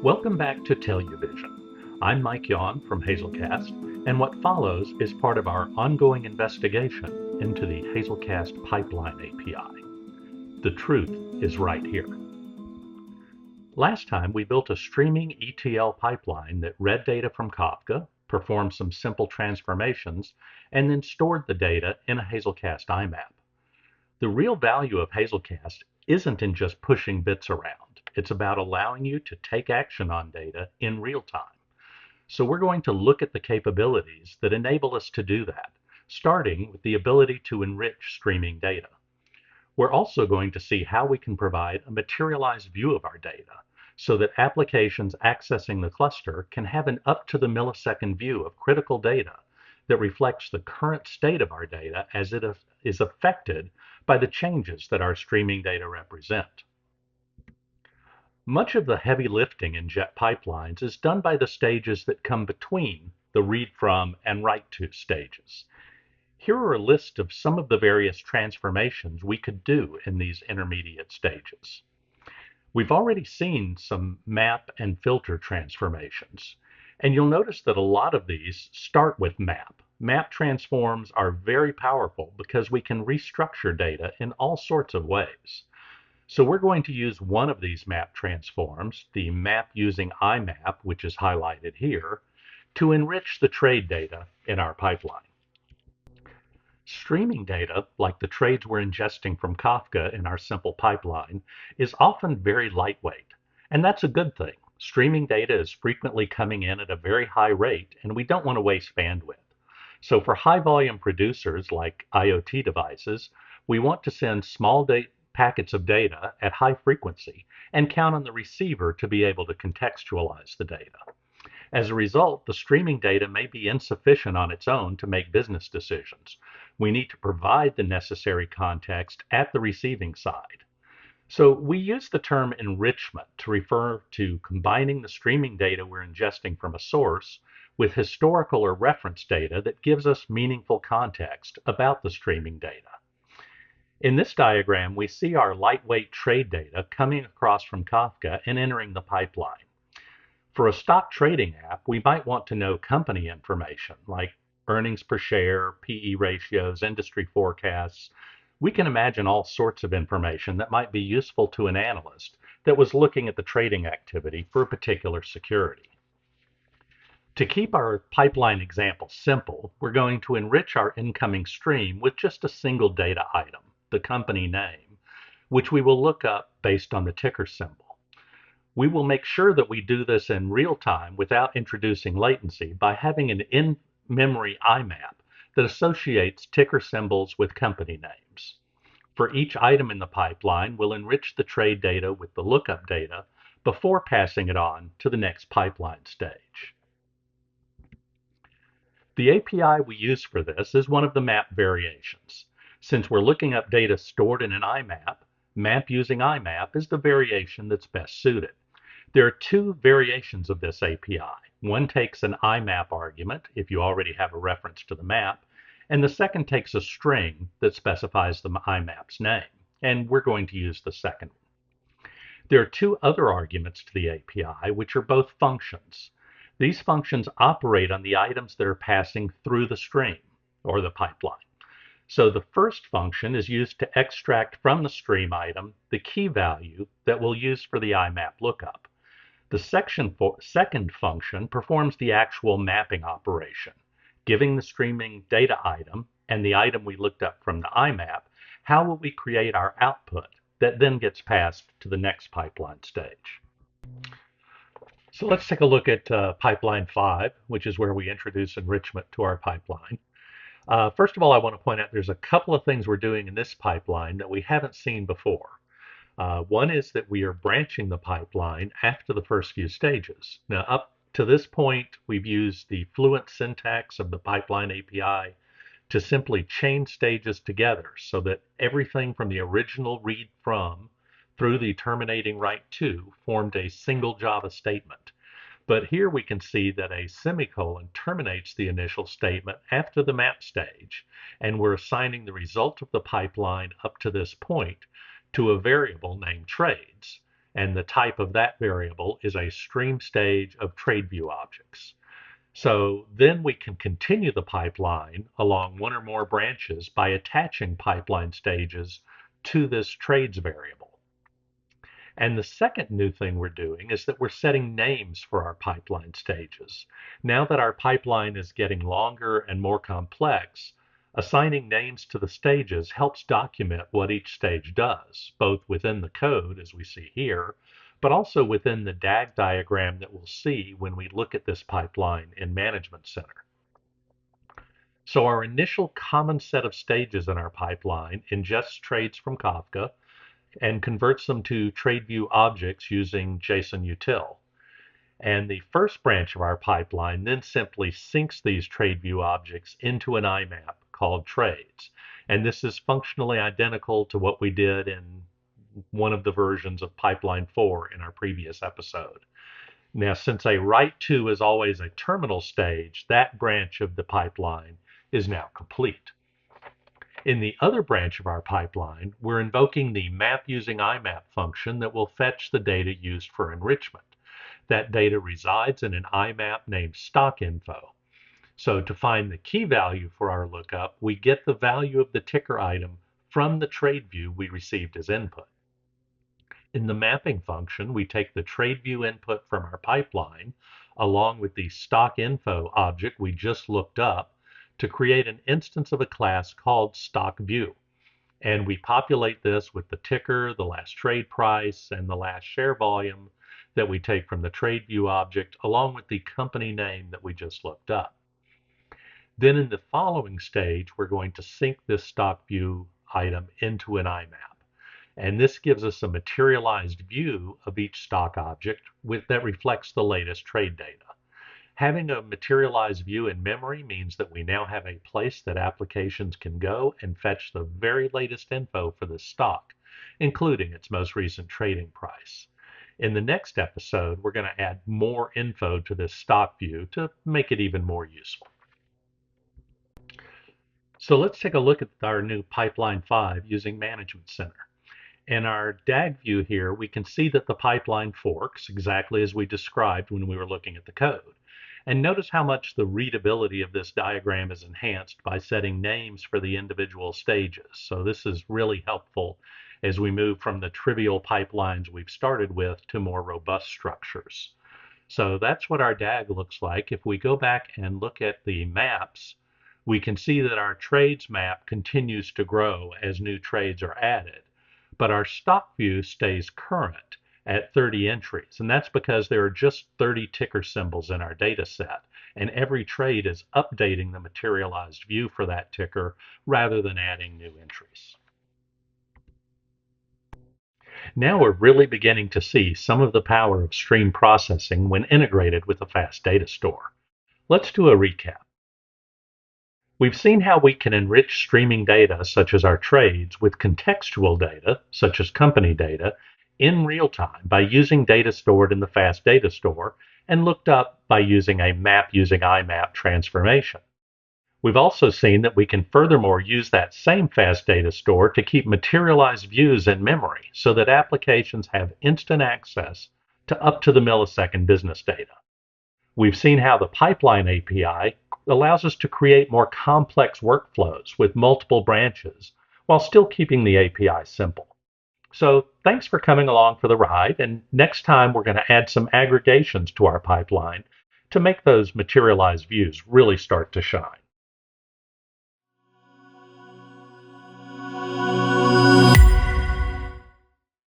Welcome back to Television. I'm Mike Yawn from Hazelcast, and what follows is part of our ongoing investigation into the Hazelcast Pipeline API. The truth is right here. Last time, we built a streaming ETL pipeline that read data from Kafka, performed some simple transformations, and then stored the data in a Hazelcast IMAP. The real value of Hazelcast isn't in just pushing bits around. It's about allowing you to take action on data in real time. So we're going to look at the capabilities that enable us to do that, starting with the ability to enrich streaming data. We're also going to see how we can provide a materialized view of our data so that applications accessing the cluster can have an up-to-the-millisecond view of critical data that reflects the current state of our data as it is affected by the changes that our streaming data represent. Much of the heavy lifting in jet pipelines is done by the stages that come between the read from and write to stages. Here are a list of some of the various transformations we could do in these intermediate stages. We've already seen some map and filter transformations, and you'll notice that a lot of these start with map. Map transforms are very powerful because we can restructure data in all sorts of ways. So we're going to use one of these map transforms, the map using IMAP, which is highlighted here, to enrich the trade data in our pipeline. Streaming data, like the trades we're ingesting from Kafka in our simple pipeline, is often very lightweight, and that's a good thing. Streaming data is frequently coming in at a very high rate, and we don't want to waste bandwidth. So for high volume producers like IoT devices, we want to send small packets of data at high frequency and count on the receiver to be able to contextualize the data. As a result, the streaming data may be insufficient on its own to make business decisions. We need to provide the necessary context at the receiving side. So we use the term enrichment to refer to combining the streaming data we're ingesting from a source with historical or reference data that gives us meaningful context about the streaming data. In this diagram, we see our lightweight trade data coming across from Kafka and entering the pipeline. For a stock trading app, we might want to know company information like earnings per share, PE ratios, industry forecasts. We can imagine all sorts of information that might be useful to an analyst that was looking at the trading activity for a particular security. To keep our pipeline example simple, we're going to enrich our incoming stream with just a single data item, the company name, which we will look up based on the ticker symbol. We will make sure that we do this in real time without introducing latency by having an in-memory IMAP that associates ticker symbols with company names. For each item in the pipeline, we'll enrich the trade data with the lookup data before passing it on to the next pipeline stage. The API we use for this is one of the map variations. Since we're looking up data stored in an IMAP, map using IMAP is the variation that's best suited. There are two variations of this API. One takes an IMAP argument, if you already have a reference to the map, and the second takes a string that specifies the IMAP's name, and we're going to use the second one. There are two other arguments to the API, which are both functions. These functions operate on the items that are passing through the stream, or the pipeline. So the first function is used to extract from the stream item the key value that we'll use for the IMAP lookup. The second function performs the actual mapping operation, giving the streaming data item and the item we looked up from the IMAP, how will we create our output that then gets passed to the next pipeline stage. So let's take a look at pipeline 5, which is where we introduce enrichment to our pipeline. First of all, I want to point out there's a couple of things we're doing in this pipeline that we haven't seen before. One is that we are branching the pipeline after the first few stages. Now, up to this point, we've used the fluent syntax of the Pipeline API to simply chain stages together so that everything from the original read from through the terminating write to formed a single Java statement. But here we can see that a semicolon terminates the initial statement after the map stage, and we're assigning the result of the pipeline up to this point to a variable named trades. And the type of that variable is a stream stage of trade view objects. So then we can continue the pipeline along one or more branches by attaching pipeline stages to this trades variable. And the second new thing we're doing is that we're setting names for our pipeline stages. Now that our pipeline is getting longer and more complex, assigning names to the stages helps document what each stage does, both within the code, as we see here, but also within the DAG diagram that we'll see when we look at this pipeline in Management Center. So our initial common set of stages in our pipeline ingests trades from Kafka and converts them to TradeView objects using JSON util. And the first branch of our pipeline then simply syncs these TradeView objects into an IMAP called trades. And this is functionally identical to what we did in one of the versions of Pipeline 4 in our previous episode. Now, since a write to is always a terminal stage, that branch of the pipeline is now complete. In the other branch of our pipeline, we're invoking the map using IMAP function that will fetch the data used for enrichment. That data resides in an IMAP named stock info. So to find the key value for our lookup, we get the value of the ticker item from the trade view we received as input. In the mapping function, we take the trade view input from our pipeline along with the stock info object we just looked up to create an instance of a class called stock view. And we populate this with the ticker, the last trade price, and the last share volume that we take from the trade view object, along with the company name that we just looked up. Then in the following stage, we're going to sync this stock view item into an IMAP. And this gives us a materialized view of each stock object that reflects the latest trade data. Having a materialized view in memory means that we now have a place that applications can go and fetch the very latest info for this stock, including its most recent trading price. In the next episode, we're going to add more info to this stock view to make it even more useful. So let's take a look at our new Pipeline 5 using Management Center. In our DAG view here, we can see that the pipeline forks exactly as we described when we were looking at the code. And notice how much the readability of this diagram is enhanced by setting names for the individual stages. So this is really helpful as we move from the trivial pipelines we've started with to more robust structures. So that's what our DAG looks like. If we go back and look at the maps, we can see that our trades map continues to grow as new trades are added. But our stock view stays current at 30 entries, and that's because there are just 30 ticker symbols in our data set, and every trade is updating the materialized view for that ticker rather than adding new entries. Now we're really beginning to see some of the power of stream processing when integrated with a fast data store. Let's do a recap. We've seen how we can enrich streaming data, such as our trades, with contextual data, such as company data, in real time by using data stored in the fast data store and looked up by using a map using IMAP transformation. We've also seen that we can furthermore use that same fast data store to keep materialized views in memory so that applications have instant access to up-to-the-millisecond business data. We've seen how the Pipeline API allows us to create more complex workflows with multiple branches while still keeping the API simple. So thanks for coming along for the ride, and next time we're going to add some aggregations to our pipeline to make those materialized views really start to shine.